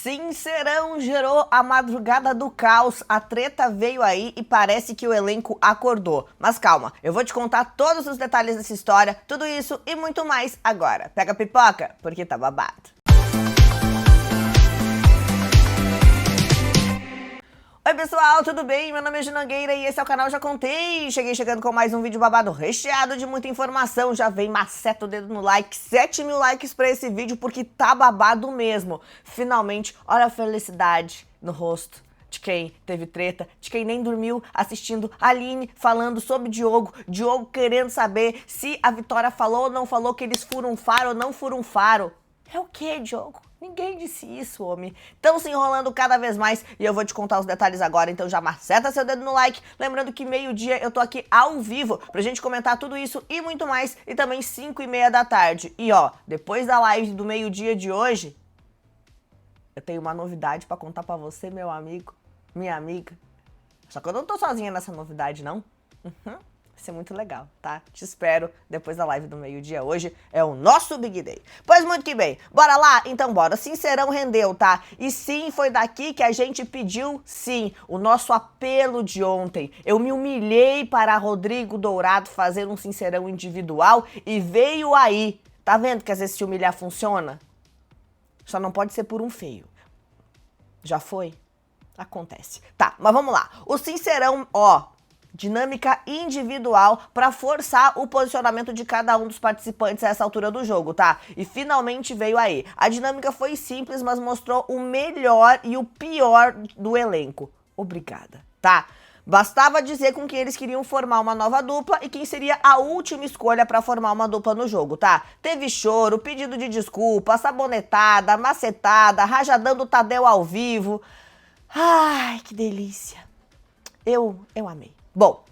Sincerão gerou a madrugada do caos, a treta veio aí e parece que o elenco acordou. Mas calma, eu vou te contar todos os detalhes dessa história, tudo isso e muito mais agora. Pega a pipoca, porque tá babado. Oi pessoal, tudo bem? Meu nome é Gina Nogueira e esse é o canal Já Contei. Cheguei chegando com mais um vídeo babado recheado de muita informação. Já vem, maceta o dedo no like, 7.000 likes pra esse vídeo porque tá babado mesmo. Finalmente, olha a felicidade no rosto de quem teve treta, de quem nem dormiu assistindo a Aline falando sobre Diogo querendo saber se a Vitória falou ou não falou que eles furam um faro ou não furam um faro. É o que, Diogo? Ninguém disse isso, homem. Estão se enrolando cada vez mais e eu vou te contar os detalhes agora, então já maceta seu dedo no like. Lembrando que meio-dia eu tô aqui ao vivo pra gente comentar tudo isso e muito mais, e também 5h30 da tarde. E ó, depois da live do meio-dia de hoje, eu tenho uma novidade pra contar pra você, meu amigo, minha amiga. Só que eu não tô sozinha nessa novidade, não. Vai ser muito legal, tá? Te espero depois da live do meio-dia. Hoje é o nosso Big Day. Pois muito que bem. Bora lá? Então bora. Sincerão rendeu, tá? E sim, foi daqui que a gente pediu, sim, o nosso apelo de ontem. Eu me humilhei para Rodrigo Dourado fazer um Sincerão individual e veio aí. Tá vendo que às vezes se humilhar funciona? Só não pode ser por um feio. Já foi? Acontece. Tá, mas vamos lá. O Sincerão, ó, dinâmica individual para forçar o posicionamento de cada um dos participantes a essa altura do jogo, tá? E finalmente veio aí. A dinâmica foi simples, mas mostrou o melhor e o pior do elenco. Obrigada, tá? Bastava dizer com quem eles queriam formar uma nova dupla e quem seria a última escolha para formar uma dupla no jogo, tá? Teve choro, pedido de desculpa, sabonetada, macetada, rajadão do Tadeu ao vivo. Ai, que delícia. Eu amei. Bom,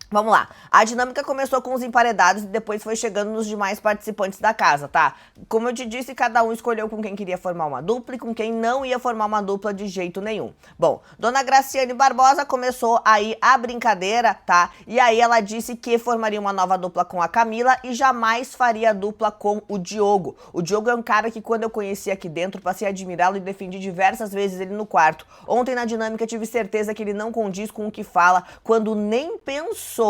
vamos lá. A dinâmica começou com os emparedados e depois foi chegando nos demais participantes da casa, tá? Como eu te disse, cada um escolheu com quem queria formar uma dupla e com quem não ia formar uma dupla de jeito nenhum. Bom, Dona Graciane Barbosa começou aí a brincadeira, tá? E aí ela disse que formaria uma nova dupla com a Camila e jamais faria dupla com o Diogo. O Diogo é um cara que quando eu conheci aqui dentro, passei a admirá-lo e defendi diversas vezes ele no quarto. Ontem na dinâmica tive certeza que ele não condiz com o que fala, quando nem pensou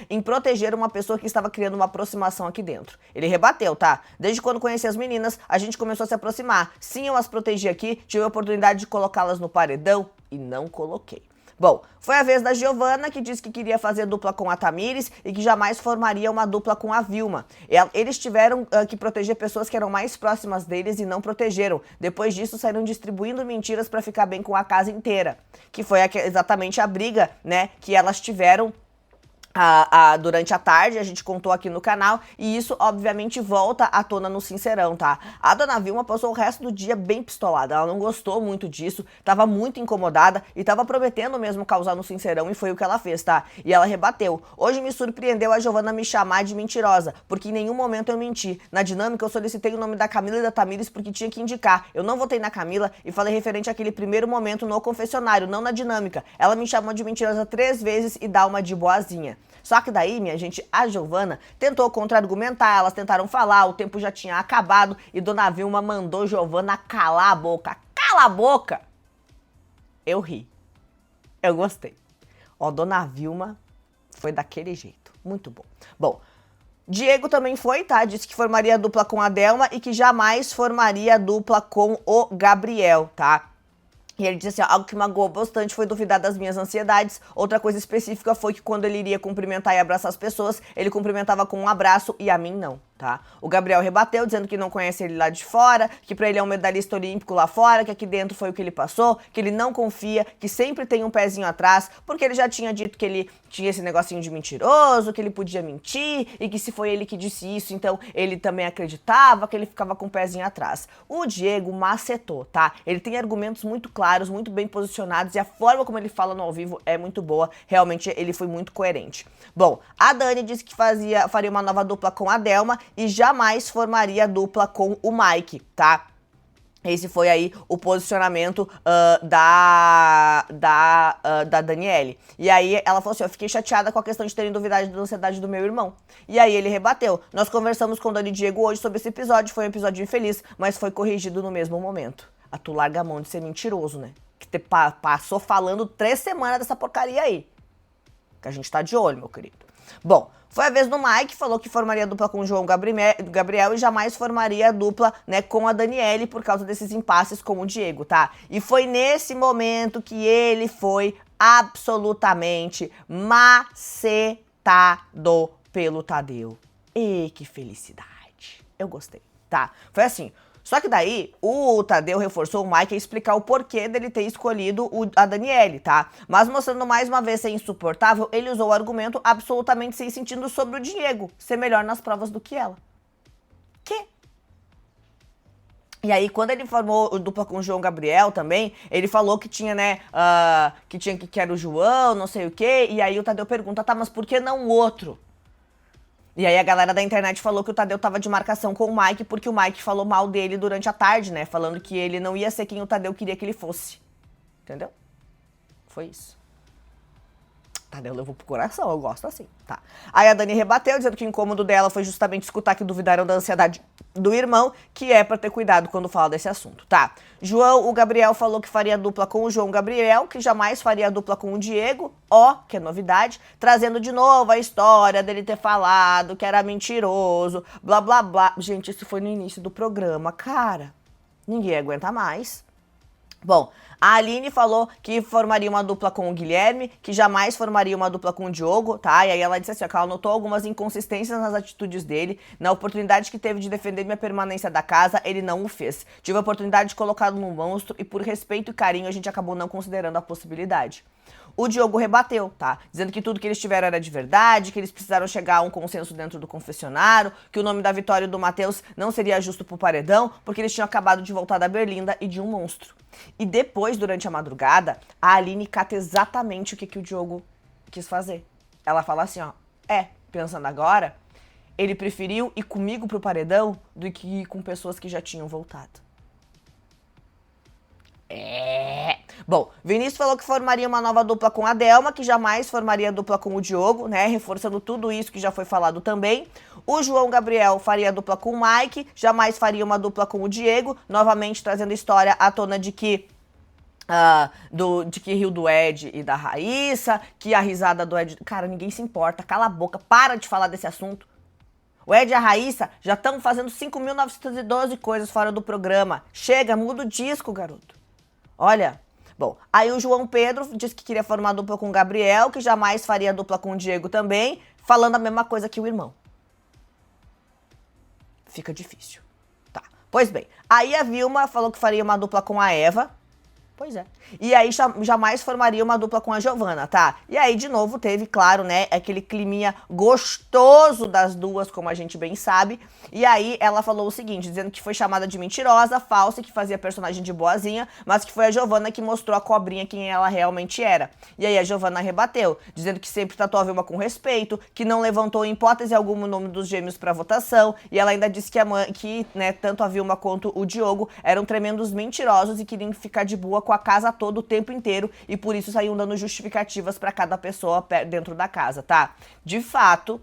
em proteger uma pessoa que estava criando uma aproximação aqui dentro. Ele rebateu, tá? Desde quando conheci as meninas, a gente começou a se aproximar. Sim, eu as protegi aqui, tive a oportunidade de colocá-las no paredão e não coloquei. Bom, foi a vez da Giovana, que disse que queria fazer dupla com a Tamires e que jamais formaria uma dupla com a Vilma. Eles tiveram que proteger pessoas que eram mais próximas deles e não protegeram. Depois disso, saíram distribuindo mentiras para ficar bem com a casa inteira. Que foi exatamente a briga, né, que elas tiveram durante a tarde, a gente contou aqui no canal, e isso obviamente volta à tona no Sincerão, tá? A Dona Vilma passou o resto do dia bem pistolada, ela não gostou muito disso, tava muito incomodada e tava prometendo mesmo causar no Sincerão, e foi o que ela fez, tá? E ela rebateu. Hoje me surpreendeu a Giovana me chamar de mentirosa, porque em nenhum momento eu menti. Na dinâmica eu solicitei o nome da Camila e da Tamires porque tinha que indicar. Eu não votei na Camila e falei referente àquele primeiro momento no confessionário, não na dinâmica. Ela me chamou de mentirosa 3 vezes e dá uma de boazinha. Só que daí, minha gente, a Giovana tentou contra-argumentar, elas tentaram falar, o tempo já tinha acabado e Dona Vilma mandou Giovana calar a boca. Cala a boca! Eu ri. Eu gostei. Ó, Dona Vilma foi daquele jeito. Muito bom. Bom, Diego também foi, tá? Disse que formaria dupla com a Delma e que jamais formaria dupla com o Gabriel, tá? E ele disse assim, algo que magoou bastante foi duvidar das minhas ansiedades. Outra coisa específica foi que quando ele iria cumprimentar e abraçar as pessoas, ele cumprimentava com um abraço e a mim não, tá? O Gabriel rebateu, dizendo que não conhece ele lá de fora, que pra ele é um medalhista olímpico lá fora, que aqui dentro foi o que ele passou, que ele não confia, que sempre tem um pezinho atrás, porque ele já tinha dito que ele tinha esse negocinho de mentiroso, que ele podia mentir, e que se foi ele que disse isso, então ele também acreditava, que ele ficava com o pezinho atrás. O Diego macetou, tá? Ele tem argumentos muito claros, muito bem posicionados, e a forma como ele fala no ao vivo é muito boa. Realmente ele foi muito coerente. Bom, a Dani disse que faria uma nova dupla com a Delma e jamais formaria dupla com o Mike, tá? Esse foi aí o posicionamento da Daniele. E aí ela falou assim, eu fiquei chateada com a questão de terem duvidado da ansiedade do meu irmão. E aí ele rebateu. Nós conversamos com o Dani e Diego hoje sobre esse episódio, foi um episódio infeliz, mas foi corrigido no mesmo momento. a tu larga a mão de ser mentiroso, né? Que te passou falando 3 semanas dessa porcaria aí. Que a gente tá de olho, meu querido. Bom, foi a vez do Mike, falou que formaria dupla com o João Gabriel e jamais formaria dupla, né, com a Daniele por causa desses impasses com o Diego, tá? E foi nesse momento que ele foi absolutamente macetado pelo Tadeu. E que felicidade. Eu gostei, tá? Foi assim. Só que daí, o Tadeu reforçou o Mike a explicar o porquê dele ter escolhido a Daniele, tá? Mas mostrando mais uma vez ser insuportável, ele usou o argumento absolutamente sem sentido sobre o Diego ser melhor nas provas do que ela. Que? E aí, quando ele formou dupla com o João Gabriel também, ele falou que tinha, né, que era o João, não sei o quê, e aí o Tadeu pergunta, tá, mas por que não o outro? E aí a galera da internet falou que o Tadeu tava de marcação com o Mike porque o Mike falou mal dele durante a tarde, né? Falando que ele não ia ser quem o Tadeu queria que ele fosse. Entendeu? Foi isso. Tadeu levou pro coração, eu gosto assim, tá? Aí a Dani rebateu, dizendo que o incômodo dela foi justamente escutar que duvidaram da ansiedade do irmão, que é pra ter cuidado quando fala desse assunto, tá? O Gabriel falou que faria dupla com o João Gabriel, que jamais faria dupla com o Diego, ó, que é novidade, trazendo de novo a história dele ter falado que era mentiroso, blá blá blá. Gente, isso foi no início do programa, cara, ninguém aguenta mais. Bom, a Aline falou que formaria uma dupla com o Guilherme, que jamais formaria uma dupla com o Diogo, tá? E aí ela disse assim, ó, que ela notou algumas inconsistências nas atitudes dele. Na oportunidade que teve de defender minha permanência da casa, ele não o fez. Tive a oportunidade de colocá-lo no monstro e por respeito e carinho a gente acabou não considerando a possibilidade. O Diogo rebateu, tá? Dizendo que tudo que eles tiveram era de verdade, que eles precisaram chegar a um consenso dentro do confessionário, que o nome da Vitória e do Matheus não seria justo pro paredão, porque eles tinham acabado de voltar da Berlinda e de um monstro. E depois, durante a madrugada, a Aline cata exatamente o que o Diogo quis fazer. Ela fala assim, ó, pensando agora, ele preferiu ir comigo pro paredão do que ir com pessoas que já tinham voltado. Bom, Vinícius falou que formaria uma nova dupla com a Delma, que jamais formaria dupla com o Diogo, né? Reforçando tudo isso que já foi falado também. O João Gabriel faria dupla com o Mike, jamais faria uma dupla com o Diego, novamente trazendo história à tona de que riu do Ed e da Raíssa, que a risada do Ed... Cara, ninguém se importa, cala a boca, para de falar desse assunto. O Ed e a Raíssa já estão fazendo 5.912 coisas fora do programa. Chega, muda o disco, garoto. Olha, bom, aí o João Pedro disse que queria formar dupla com o Gabriel, que jamais faria dupla com o Diego também, falando a mesma coisa que o irmão. Fica difícil. Tá, pois bem, aí a Vilma falou que faria uma dupla com a Eva. Pois é. E aí jamais formaria uma dupla com a Giovana, tá? E aí, de novo, teve, claro, né, aquele climinha gostoso das duas, como a gente bem sabe. E aí, ela falou o seguinte, dizendo que foi chamada de mentirosa, falsa, que fazia personagem de boazinha, mas que foi a Giovana que mostrou a cobrinha quem ela realmente era. E aí, a Giovana rebateu, dizendo que sempre tratou a Vilma com respeito, que não levantou em hipótese alguma o nome dos gêmeos pra votação. E ela ainda disse que né, tanto a Vilma quanto o Diogo eram tremendos mentirosos e queriam ficar de boa com a casa todo o tempo inteiro e por isso saíam dando justificativas pra cada pessoa dentro da casa, tá? De fato,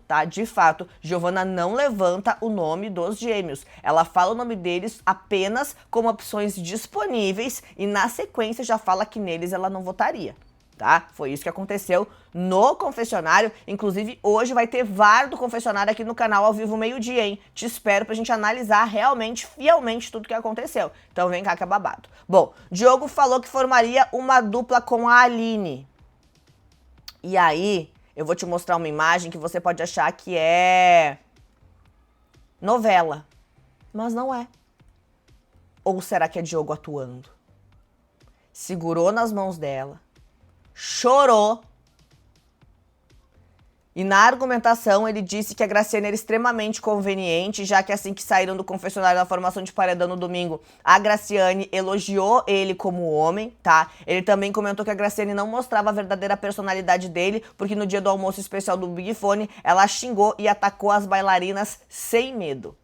Giovana não levanta o nome dos gêmeos. Ela fala o nome deles apenas como opções disponíveis e na sequência já fala que neles ela não votaria. Tá? Foi isso que aconteceu no confessionário. Inclusive, hoje vai ter VAR do confessionário aqui no canal ao vivo meio-dia, hein? Te espero pra gente analisar realmente, fielmente, tudo que aconteceu. Então vem cá que é babado. Bom, Diogo falou que formaria uma dupla com a Aline. E aí, eu vou te mostrar uma imagem que você pode achar que é novela. Mas não é. Ou será que é Diogo atuando? Segurou nas mãos dela, chorou. E na argumentação ele disse que a Graciane era extremamente conveniente, já que assim que saíram do confessionário da formação de paredão no domingo, a Graciane elogiou ele como homem, tá? Ele também comentou que a Graciane não mostrava a verdadeira personalidade dele, porque no dia do almoço especial do Big Fone, ela xingou e atacou as bailarinas sem medo.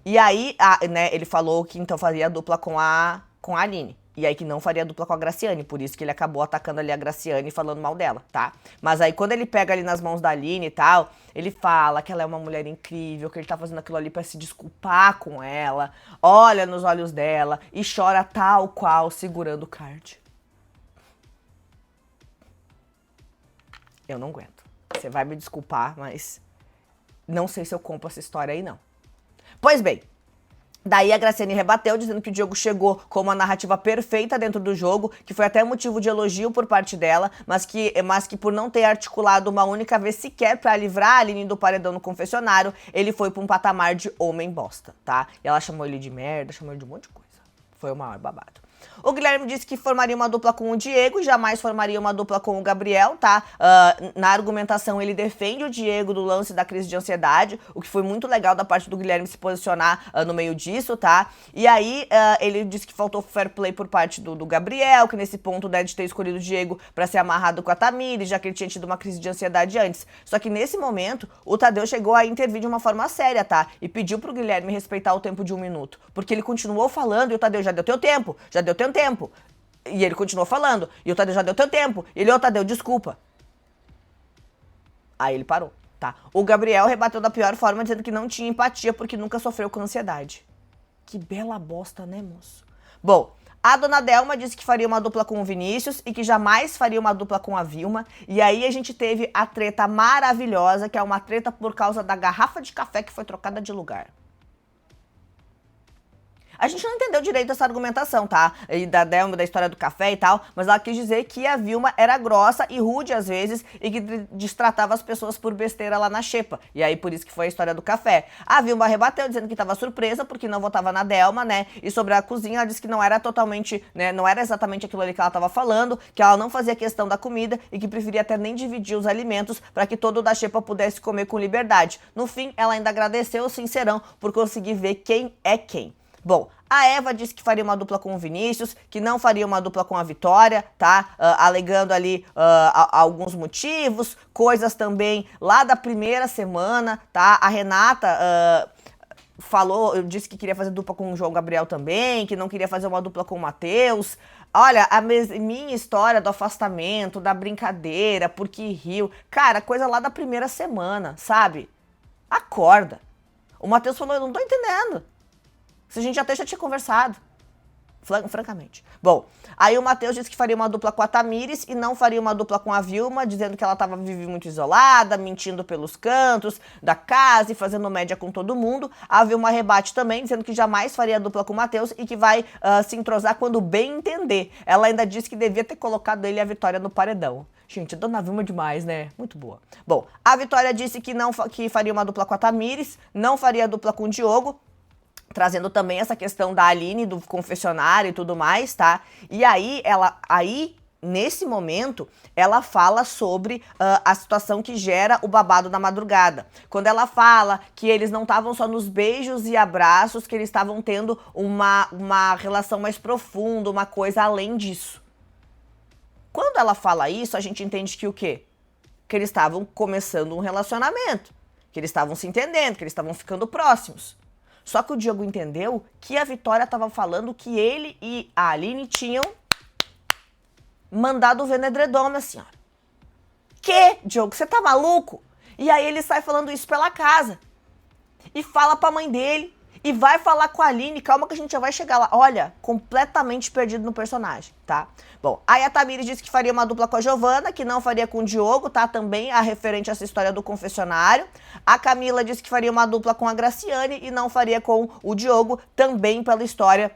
E aí, né, ele falou que então faria a dupla com a Aline. E aí que não faria dupla com a Graciane, por isso que ele acabou atacando ali a Graciane e falando mal dela, tá? Mas aí quando ele pega ali nas mãos da Aline e tal, ele fala que ela é uma mulher incrível, que ele tá fazendo aquilo ali pra se desculpar com ela, olha nos olhos dela e chora tal qual segurando o card. Eu não aguento. Você vai me desculpar, mas não sei se eu compro essa história aí não. Pois bem, daí a Graciane rebateu, dizendo que o Diogo chegou com uma narrativa perfeita dentro do jogo, que foi até motivo de elogio por parte dela, mas que por não ter articulado uma única vez sequer pra livrar a Aline do paredão no confessionário, ele foi pra um patamar de homem bosta, tá? E ela chamou ele de merda, chamou ele de um monte de coisa. Foi o maior babado. O Guilherme disse que formaria uma dupla com o Diego e jamais formaria uma dupla com o Gabriel, tá? Na argumentação, ele defende o Diego do lance da crise de ansiedade, o que foi muito legal da parte do Guilherme se posicionar no meio disso, tá? E aí, ele disse que faltou fair play por parte do Gabriel, que nesse ponto deve ter escolhido o Diego pra ser amarrado com a Tamires, já que ele tinha tido uma crise de ansiedade antes. Só que nesse momento, o Tadeu chegou a intervir de uma forma séria, tá? E pediu pro Guilherme respeitar o tempo de 1 minuto, porque ele continuou falando e o Tadeu já deu teu tempo, já deu teu tempo. E ele continuou falando. E o Tadeu já deu teu tempo. E ele, Tadeu, desculpa. Aí ele parou, tá? O Gabriel rebateu da pior forma, dizendo que não tinha empatia porque nunca sofreu com ansiedade. Que bela bosta, né, moço? Bom, a dona Delma disse que faria uma dupla com o Vinícius e que jamais faria uma dupla com a Vilma. E aí a gente teve a treta maravilhosa, que é uma treta por causa da garrafa de café que foi trocada de lugar. A gente não entendeu direito essa argumentação, tá? E da Delma, da história do café e tal, mas ela quis dizer que a Vilma era grossa e rude às vezes e que destratava as pessoas por besteira lá na xepa. E aí por isso que foi a história do café. A Vilma rebateu dizendo que estava surpresa porque não votava na Delma, né? E sobre a cozinha, ela disse que não era totalmente, né? Não era exatamente aquilo ali que ela estava falando, que ela não fazia questão da comida e que preferia até nem dividir os alimentos para que todo da xepa pudesse comer com liberdade. No fim, ela ainda agradeceu o Sincerão por conseguir ver quem é quem. Bom, a Eva disse que faria uma dupla com o Vinícius, que não faria uma dupla com a Vitória, tá? Alegando ali alguns motivos, coisas também lá da primeira semana, tá? A Renata disse que queria fazer dupla com o João Gabriel também, que não queria fazer uma dupla com o Matheus. Olha, minha história do afastamento, da brincadeira, porque riu. Cara, coisa lá da primeira semana, sabe? Acorda. O Matheus falou, eu não tô entendendo. Se a gente até já tinha conversado, francamente. Bom, aí o Matheus disse que faria uma dupla com a Tamires e não faria uma dupla com a Vilma, dizendo que ela vive muito isolada, mentindo pelos cantos da casa e fazendo média com todo mundo. A Vilma rebate também, dizendo que jamais faria dupla com o Matheus e que vai se entrosar quando bem entender. Ela ainda disse que devia ter colocado ele e a Vitória no paredão. Gente, a dona Vilma é demais, né? Muito boa. Bom, a Vitória disse que faria uma dupla com a Tamires, não faria dupla com o Diogo, trazendo também essa questão da Aline, do confessionário e tudo mais, tá? E aí, nesse momento, ela fala sobre a situação que gera o babado da madrugada. Quando ela fala que eles não estavam só nos beijos e abraços, que eles estavam tendo uma relação mais profunda, uma coisa além disso. Quando ela fala isso, a gente entende que o quê? Que eles estavam começando um relacionamento, que eles estavam se entendendo, que eles estavam ficando próximos. Só que o Diogo entendeu que a Vitória estava falando que ele e a Aline tinham mandado ver no edredom, minha senhora. Que, Diogo, você tá maluco? E aí ele sai falando isso pela casa. E fala pra mãe dele. E vai falar com a Aline, calma que a gente já vai chegar lá. Olha, completamente perdido no personagem, tá? Bom, aí a Tamires disse que faria uma dupla com a Giovana, que não faria com o Diogo, tá? Também a referente a essa história do confessionário. A Camila disse que faria uma dupla com a Graciane e não faria com o Diogo, também pela história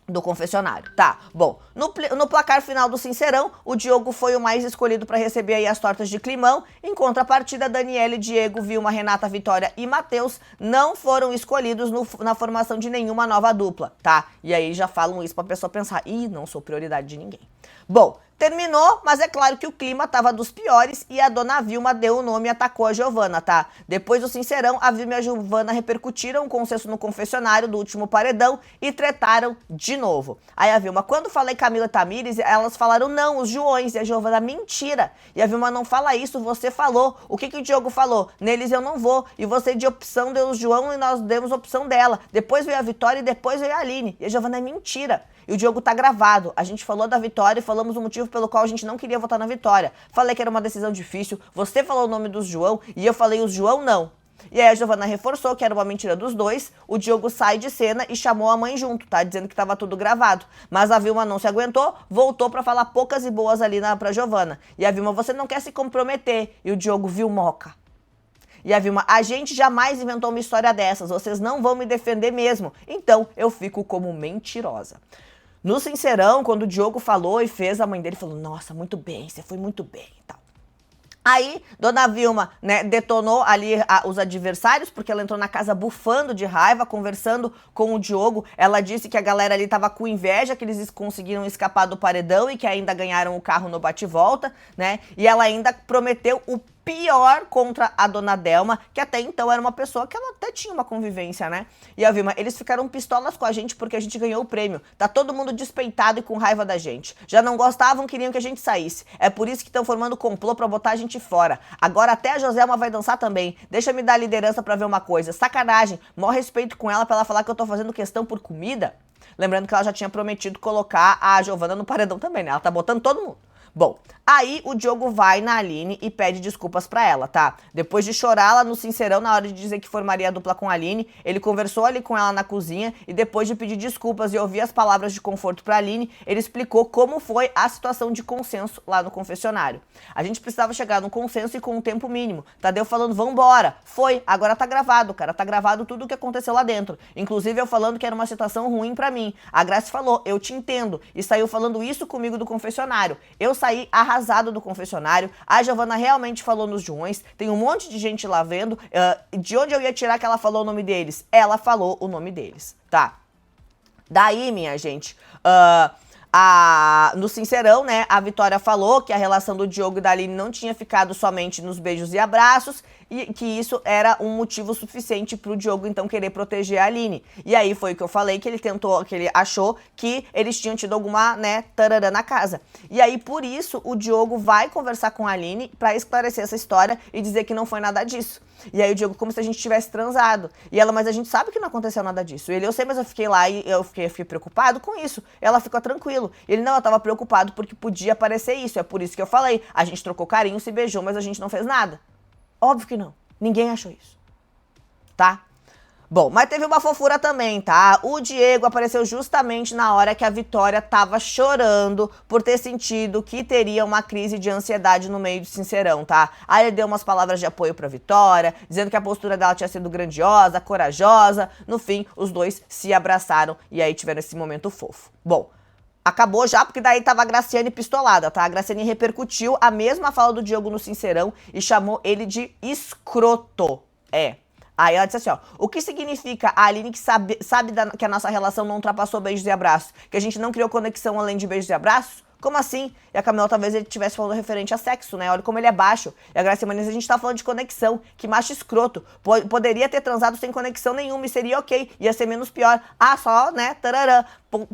do confessionário, tá? Bom, no placar final do Sincerão, o Diogo foi o mais escolhido para receber aí as tortas de climão. Em contrapartida, Daniele, Diego, Vilma, Renata, Vitória e Matheus não foram escolhidos na formação de nenhuma nova dupla, tá? E aí já falam isso pra pessoa pensar, ih, não sou prioridade de ninguém. Bom, Terminou, mas é claro que o clima tava dos piores e a dona Vilma deu o nome e atacou a Giovana, tá? Depois do Sincerão, a Vilma e a Giovana repercutiram o consenso no confessionário do último paredão e tretaram de novo. Aí a Vilma, quando falei Camila e Tamires, elas falaram não, os Joões, e a Giovana, mentira. E a Vilma, não fala isso, você falou. O que o Diogo falou? Neles eu não vou. E você de opção deu o João e nós demos opção dela. Depois veio a Vitória e depois veio a Aline. E a Giovana, é mentira. E o Diogo tá gravado. A gente falou da Vitória e falamos o motivo pelo qual a gente não queria votar na Vitória. Falei que era uma decisão difícil, você falou o nome dos João e eu falei os João não. E aí a Giovana reforçou que era uma mentira dos dois, o Diogo sai de cena e chamou a mãe junto, tá? Dizendo que tava tudo gravado. Mas a Vilma não se aguentou, voltou pra falar poucas e boas ali pra Giovana. E a Vilma, você não quer se comprometer. E o Diogo, Vilmoca. E a Vilma, a gente jamais inventou uma história dessas, vocês não vão me defender mesmo. Então eu fico como mentirosa. No Sincerão, quando o Diogo falou e fez, a mãe dele falou, nossa, muito bem, você foi muito bem e tal. Aí, dona Vilma, né, detonou ali os adversários, porque ela entrou na casa bufando de raiva, conversando com o Diogo. Ela disse que a galera ali tava com inveja, que eles conseguiram escapar do paredão e que ainda ganharam o carro no bate-volta, né? E ela ainda prometeu o pior contra a dona Delma, que até então era uma pessoa que ela até tinha uma convivência, né? E a Vilma, eles ficaram pistolas com a gente porque a gente ganhou o prêmio. Tá todo mundo despeitado e com raiva da gente. Já não gostavam, queriam que a gente saísse. É por isso que estão formando complô pra botar a gente fora. Agora até a Joselma vai dançar também. Deixa me dar liderança pra ver uma coisa. Sacanagem. Maior respeito com ela pra ela falar que eu tô fazendo questão por comida. Lembrando que ela já tinha prometido colocar a Giovana no paredão também, né? Ela tá botando todo mundo. Bom, aí o Diogo vai na Aline e pede desculpas pra ela, tá? Depois de chorar lá no Sincerão, na hora de dizer que formaria a dupla com a Aline, ele conversou ali com ela na cozinha e depois de pedir desculpas e ouvir as palavras de conforto pra Aline, ele explicou como foi a situação de consenso lá no confessionário. A gente precisava chegar num consenso e com um tempo mínimo. Tadeu falando, vambora. Foi, agora tá gravado, cara. Tá gravado tudo o que aconteceu lá dentro. Inclusive eu falando que era uma situação ruim pra mim. A Grace falou, eu te entendo. E saiu falando isso comigo do confessionário. Eu saí arrasado do confessionário, a Giovana realmente falou nos Joões, tem um monte de gente lá vendo, de onde eu ia tirar que ela falou o nome deles? Ela falou o nome deles, tá? Daí, minha gente, no Sincerão, né, a Vitória falou que a relação do Diogo e da Aline não tinha ficado somente nos beijos e abraços e que isso era um motivo suficiente pro Diogo, então, querer proteger a Aline. E aí foi o que eu falei, que ele achou que eles tinham tido alguma, né, tararã na casa. E aí, por isso, o Diogo vai conversar com a Aline pra esclarecer essa história e dizer que não foi nada disso. E aí o Diogo, como se a gente tivesse transado. E ela, mas a gente sabe que não aconteceu nada disso. Ele, eu sei, mas eu fiquei lá e eu fiquei preocupado com isso. Ela ficou tranquilo. Ele, não, eu tava preocupado porque podia aparecer isso. É por isso que eu falei. A gente trocou carinho, se beijou, mas a gente não fez nada. Óbvio que não. Ninguém achou isso. Tá? Bom, mas teve uma fofura também, tá? O Diego apareceu justamente na hora que a Vitória tava chorando por ter sentido que teria uma crise de ansiedade no meio do Sincerão, tá? Aí ele deu umas palavras de apoio pra Vitória, dizendo que a postura dela tinha sido grandiosa, corajosa. No fim, os dois se abraçaram e aí tiveram esse momento fofo. Bom, acabou já, porque daí tava a Graciane pistolada, tá? A Graciane repercutiu a mesma fala do Diego no Sincerão e chamou ele de escroto. Aí ela disse assim, ó, o que significa a Aline que sabe que a nossa relação não ultrapassou beijos e abraços? Que a gente não criou conexão além de beijos e abraços? Como assim? E a Camila talvez ele estivesse falando referente a sexo, né? Olha como ele é baixo. E a Graciane Menezes, a gente tá falando de conexão. Que macho escroto. Poderia ter transado sem conexão nenhuma e seria ok. Ia ser menos pior. Ah, só, né? Tararã.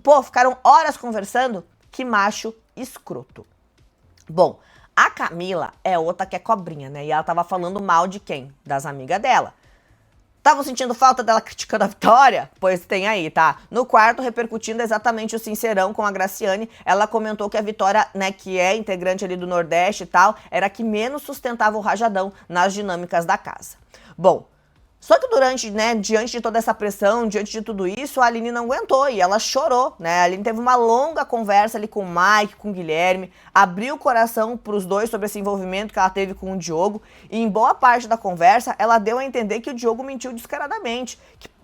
Pô, ficaram horas conversando? Que macho escroto. Bom, a Camila é outra que é cobrinha, né? E ela tava falando mal de quem? Das amigas dela. Estavam sentindo falta dela criticando a Vitória? Pois tem aí, tá? No quarto, repercutindo exatamente o Sincerão com a Graciane, ela comentou que a Vitória, né, que é integrante ali do Nordeste e tal, era a que menos sustentava o rajadão nas dinâmicas da casa. Bom, só que diante de toda essa pressão, diante de tudo isso, a Aline não aguentou e ela chorou, né? A Aline teve uma longa conversa ali com o Mike, com o Guilherme, abriu o coração pros dois sobre esse envolvimento que ela teve com o Diogo e em boa parte da conversa ela deu a entender que o Diogo mentiu descaradamente, que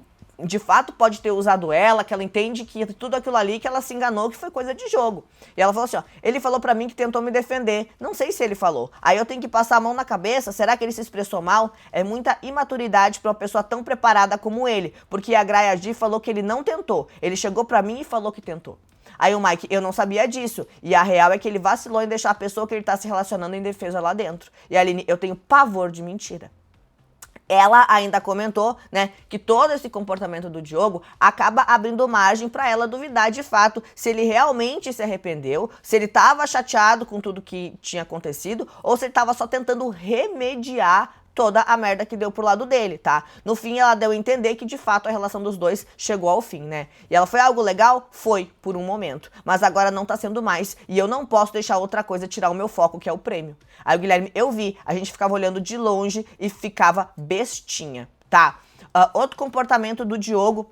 de fato pode ter usado ela, que ela entende que tudo aquilo ali, que ela se enganou, que foi coisa de jogo. E ela falou assim, ó, ele falou pra mim que tentou me defender. Não sei se ele falou. Aí eu tenho que passar a mão na cabeça, será que ele se expressou mal? É muita imaturidade pra uma pessoa tão preparada como ele, porque a Graia G falou que ele não tentou. Ele chegou pra mim e falou que tentou. Aí o Mike, eu não sabia disso. E a real é que ele vacilou em deixar a pessoa que ele tá se relacionando em defesa lá dentro. E a Aline, eu tenho pavor de mentira. Ela ainda comentou, né, que todo esse comportamento do Diogo acaba abrindo margem para ela duvidar de fato se ele realmente se arrependeu, se ele estava chateado com tudo que tinha acontecido ou se ele estava só tentando remediar toda a merda que deu pro lado dele, tá? No fim, ela deu a entender que, de fato, a relação dos dois chegou ao fim, né? E ela foi algo legal? Foi, por um momento. Mas agora não tá sendo mais, e eu não posso deixar outra coisa tirar o meu foco, que é o prêmio. Aí o Guilherme, eu vi, a gente ficava olhando de longe e ficava bestinha, tá? Outro comportamento do Diogo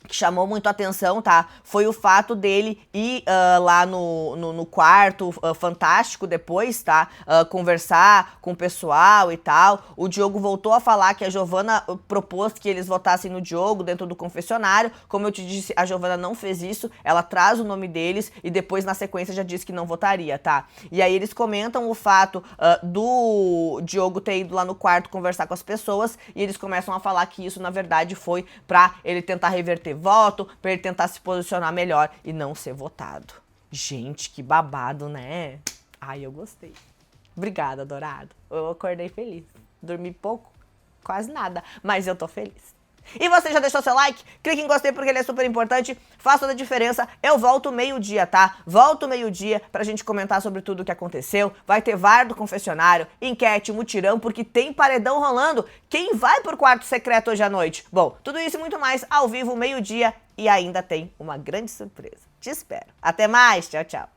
que chamou muito a atenção, tá? Foi o fato dele ir lá no quarto fantástico depois, tá? Conversar com o pessoal e tal. O Diogo voltou a falar que a Giovana propôs que eles votassem no Diogo dentro do confessionário. Como eu te disse, a Giovana não fez isso. Ela traz o nome deles e depois, na sequência, já disse que não votaria, tá? E aí eles comentam o fato do Diogo ter ido lá no quarto conversar com as pessoas e eles começam a falar que isso, na verdade, foi pra ele tentar reverter voto, pra ele tentar se posicionar melhor e não ser votado. Gente, que babado, né? Ai, eu gostei. Obrigada, adorado. Eu acordei feliz. Dormi pouco, quase nada, mas eu tô feliz. E você já deixou seu like? Clique em gostei porque ele é super importante, faz toda a diferença. Eu volto meio-dia, tá? Volto meio-dia pra gente comentar sobre tudo o que aconteceu. Vai ter VAR do confessionário, enquete, mutirão, porque tem paredão rolando. Quem vai pro quarto secreto hoje à noite? Bom, tudo isso e muito mais ao vivo, meio-dia, e ainda tem uma grande surpresa. Te espero. Até mais, tchau, tchau.